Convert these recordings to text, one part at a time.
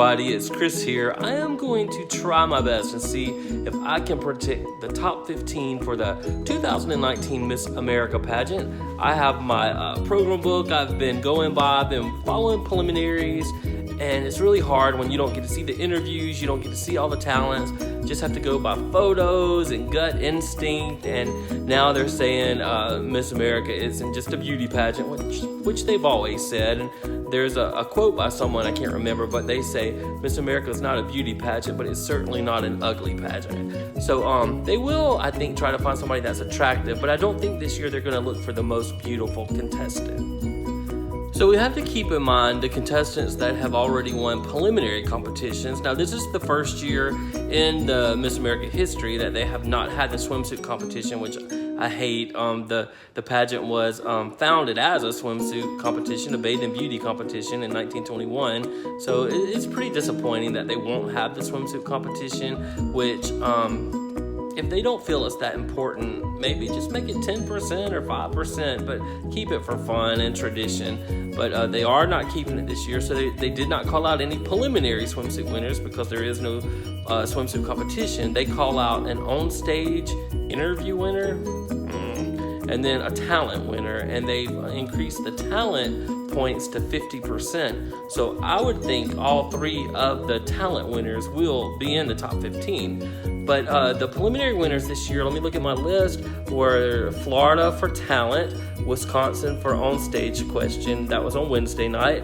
everybody, it's Chris here. I am going to try my best and see if I can predict the top 15 for the 2019 Miss America pageant. I have my program book I've been going by, I've been following preliminaries, and it's really hard when you don't get to see the interviews, you don't get to see all the talents, just have to go by photos and gut instinct. And now they're saying Miss America isn't just a beauty pageant, which they've always said. And there's a quote by someone, I can't remember, but they say Miss America is not a beauty pageant, but it's certainly not an ugly pageant. So they will, I think, try to find somebody that's attractive, but I don't think this year they're going to look for the most beautiful contestant. So we have to keep in mind the contestants that have already won preliminary competitions. Now, this is the first year in the Miss America history that they have not had the swimsuit competition, which I hate. The pageant was founded as a swimsuit competition, a bathing and beauty competition in 1921. So it's pretty disappointing that they won't have the swimsuit competition, which if they don't feel it's that important, maybe just make it 10% or 5%, but keep it for fun and tradition. But they are not keeping it this year, so they did not call out any preliminary swimsuit winners because there is no swimsuit competition. They call out an on-stage interview winner and then a talent winner, and they've increased the talent points to 50%. So I would think all three of the talent winners will be in the top 15. But the preliminary winners this year, let me look at my list, were Florida for talent, Wisconsin for on-stage question. That was on Wednesday night.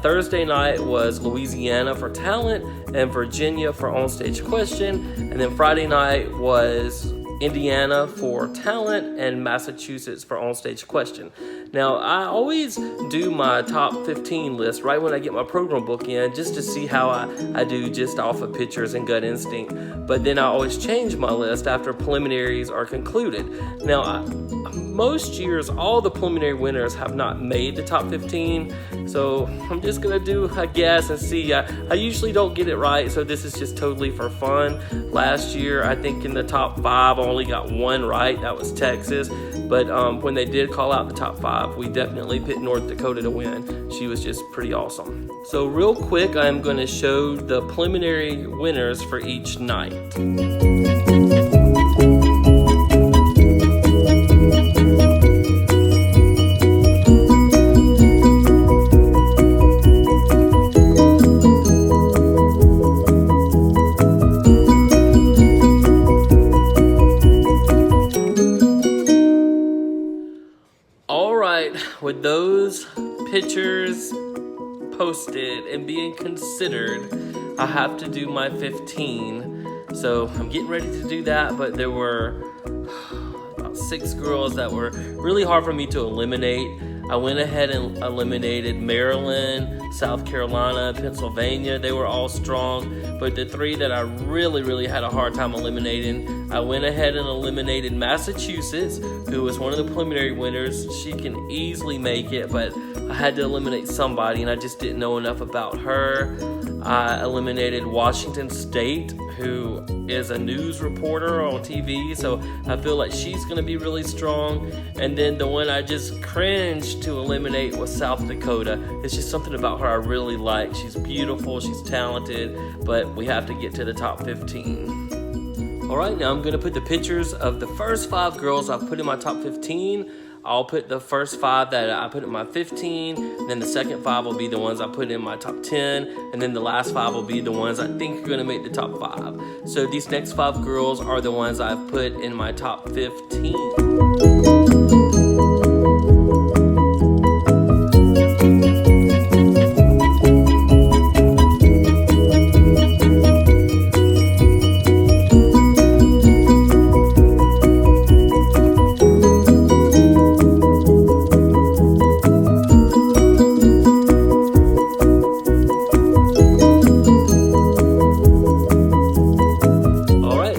Thursday night was Louisiana for talent and Virginia for on-stage question. And then Friday night was Indiana for talent and Massachusetts for on-stage question. Now, I always do my top 15 list right when I get my program book in, just to see how I do just off of pictures and gut instinct. But then I always change my list after preliminaries are concluded. Now, most years, all the preliminary winners have not made the top 15. So I'm just going to do a guess and see. I usually don't get it right, so this is just totally for fun. Last year, I think in the top 5, I only got one right. That was Texas. But when they did call out the top 5, we definitely picked North Dakota to win. She was just pretty awesome. So real quick, I'm going to show the preliminary winners for each night. With those pictures posted and being considered, I have to do my 15. So I'm getting ready to do that, but there were about 6 girls that were really hard for me to eliminate. I went ahead and eliminated Maryland, South Carolina, Pennsylvania. They were all strong, but the 3 that I really had a hard time eliminating, I went ahead and eliminated Massachusetts, who was one of the preliminary winners. She can easily make it, but I had to eliminate somebody, and I just didn't know enough about her. I eliminated Washington State, who is a news reporter on TV, so I feel like she's going to be really strong. And then the one I just cringed to eliminate was South Dakota. It's just something about her I really like. She's beautiful, she's talented, but we have to get to the top 15. All right, now I'm going to put the pictures of the first 5 girls I've put in my top 15. I'll put the first 5 that I put in my 15, and then the second 5 will be the ones I put in my top 10, and then the last 5 will be the ones I think are going to make the top 5. So these next 5 girls are the ones I've put in my top 15.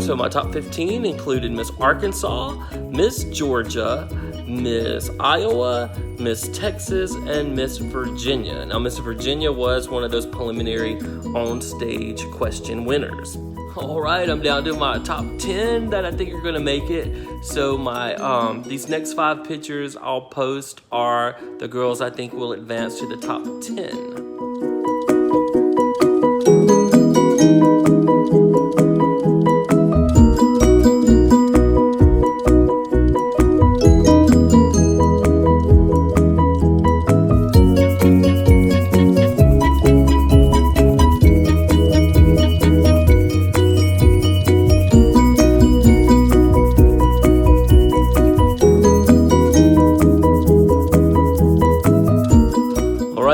So my top 15 included Miss Arkansas, Miss Georgia, Miss Iowa, Miss Texas, and Miss Virginia. Now, Miss Virginia was one of those preliminary on-stage question winners. All right, I'm down to my top 10 that I think are going to make it. So my these next 5 pictures I'll post are the girls I think will advance to the top 10.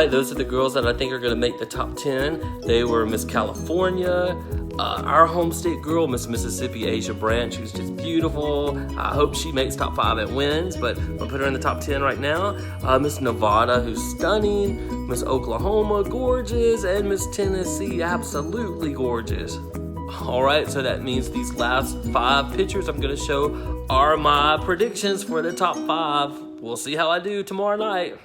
right, those are the girls that I think are going to make the top 10. They were Miss California, our home state girl, Miss Mississippi, Asia Branch, who's just beautiful. I hope she makes top 5 and wins, but I'll put her in the top 10 right now. Miss Nevada, who's stunning. Miss Oklahoma, gorgeous. And Miss Tennessee, absolutely gorgeous. All right, so that means these last 5 pictures I'm going to show are my predictions for the top 5. We'll see how I do tomorrow night.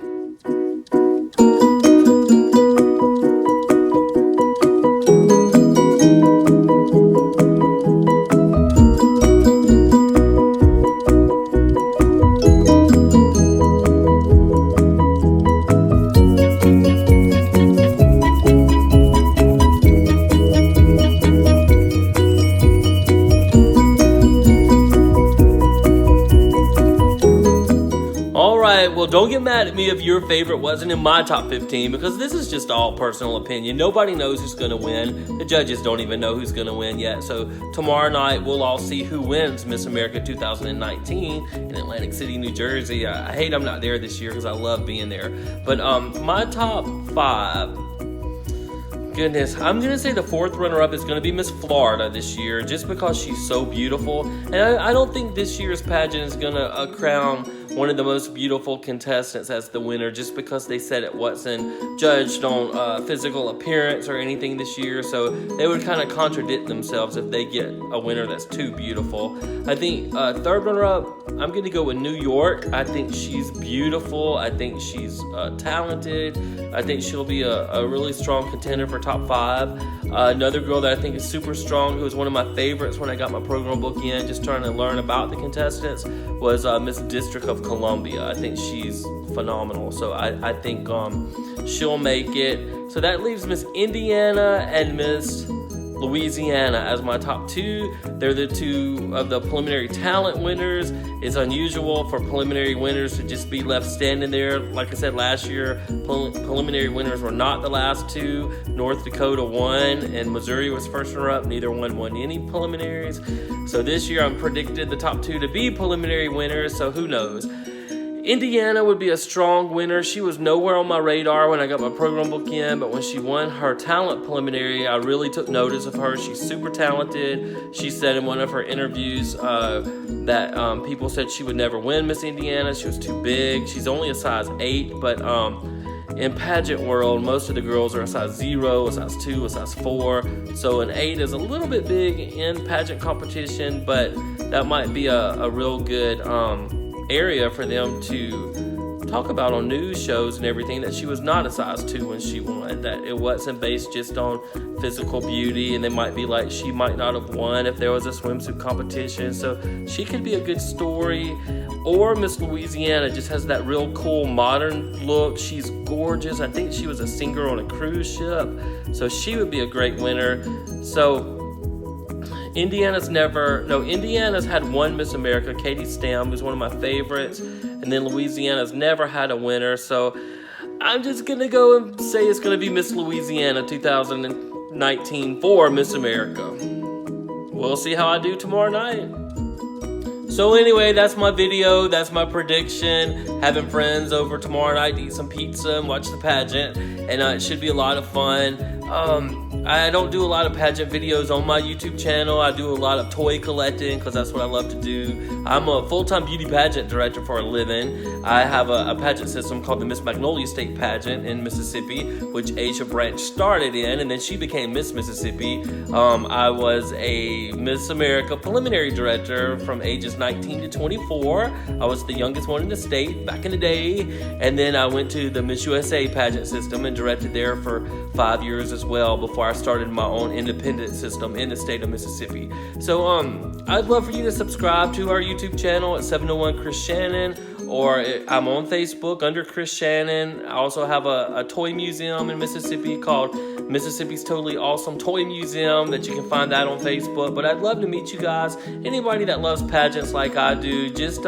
Well, don't get mad at me if your favorite wasn't in my top 15, because this is just all personal opinion. Nobody knows who's going to win. The judges don't even know who's going to win yet. So tomorrow night, we'll all see who wins Miss America 2019 in Atlantic City, New Jersey. I hate I'm not there this year because I love being there. But my top 5... Goodness, I'm going to say the 4th runner-up is going to be Miss Florida this year, just because she's so beautiful. And I don't think this year's pageant is going to crown one of the most beautiful contestants as the winner, just because they said it wasn't judged on physical appearance or anything this year. So they would kind of contradict themselves if they get a winner that's too beautiful. I think 3rd runner-up, I'm going to go with New York. I think she's beautiful. I think she's talented. I think she'll be a really strong contender for top 5. Another girl that I think is super strong, who was one of my favorites when I got my program book in, just trying to learn about the contestants, was Miss District of Columbia. I think she's phenomenal. So I think she'll make it. So that leaves Miss Indiana and Miss Louisiana as my top 2. They're the 2 of the preliminary talent winners. It's unusual for preliminary winners to just be left standing there. Like I said, last year, preliminary winners were not the last 2. North Dakota won, and Missouri was first runner-up. Neither one won any preliminaries. So this year, I'm predicted the top 2 to be preliminary winners, so who knows? Indiana would be a strong winner. She was nowhere on my radar when I got my program book in, but when she won her talent preliminary, I really took notice of her. She's super talented. She said in one of her interviews that people said she would never win Miss Indiana. She was too big. She's only a size 8, but in pageant world, most of the girls are a size 0, a size 2, a size 4. So an 8 is a little bit big in pageant competition, but that might be a real good area for them to talk about on news shows and everything, that she was not a size 2 when she won, that it wasn't based just on physical beauty, and they might be like, she might not have won if there was a swimsuit competition. So she could be a good story. Or Miss Louisiana just has that real cool modern look. She's gorgeous. I think she was a singer on a cruise ship, so she would be a great winner. So Indiana's had one Miss America, Katie Stam, who's one of my favorites, and then Louisiana's never had a winner, so I'm just gonna go and say it's gonna be Miss Louisiana 2019 for Miss America. We'll see how I do tomorrow night. So anyway, that's my video, that's my prediction. Having friends over tomorrow night to eat some pizza and watch the pageant, and it should be a lot of fun. I don't do a lot of pageant videos on my YouTube channel. I do a lot of toy collecting because that's what I love to do. I'm a full-time beauty pageant director for a living. I have a pageant system called the Miss Magnolia State Pageant in Mississippi, which Asia Branch started in, and then she became Miss Mississippi. I was a Miss America preliminary director from ages 19 to 24. I was the youngest one in the state back in the day, and then I went to the Miss USA pageant system and directed there for 5 years as well before I started my own independent system in the state of Mississippi. So I'd love for you to subscribe to our YouTube channel at 701 Chris Shannon, or I'm on Facebook under Chris Shannon. I also have a toy museum in Mississippi called Mississippi's Totally Awesome Toy Museum that you can find that on Facebook. But I'd love to meet you guys. Anybody that loves pageants like I do, just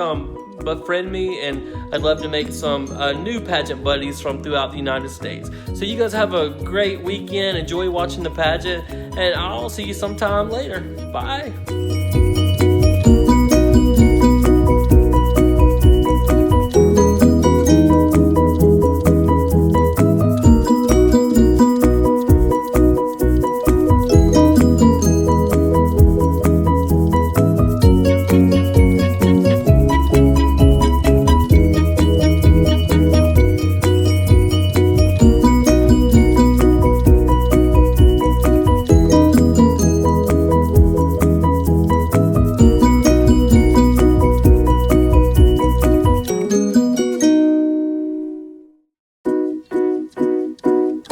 befriend me, and I'd love to make some new pageant buddies from throughout the United States. So you guys have a great weekend. Enjoy watching the pageant, and I'll see you sometime later. Bye.